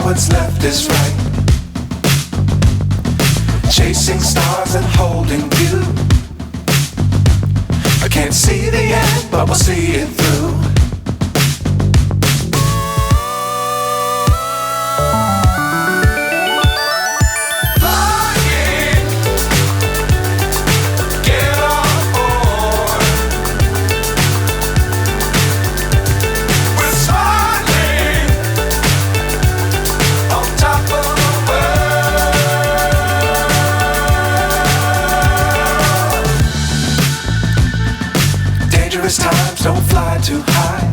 what's left is right. Chasing stars and holding you. I can't see the end, but we'll see it through. Times don't fly too high.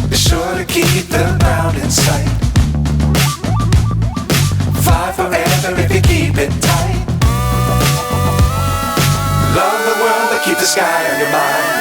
Be sure to keep the ground in sight. Fly forever if you keep it tight. Love the world but keep the sky on your mind.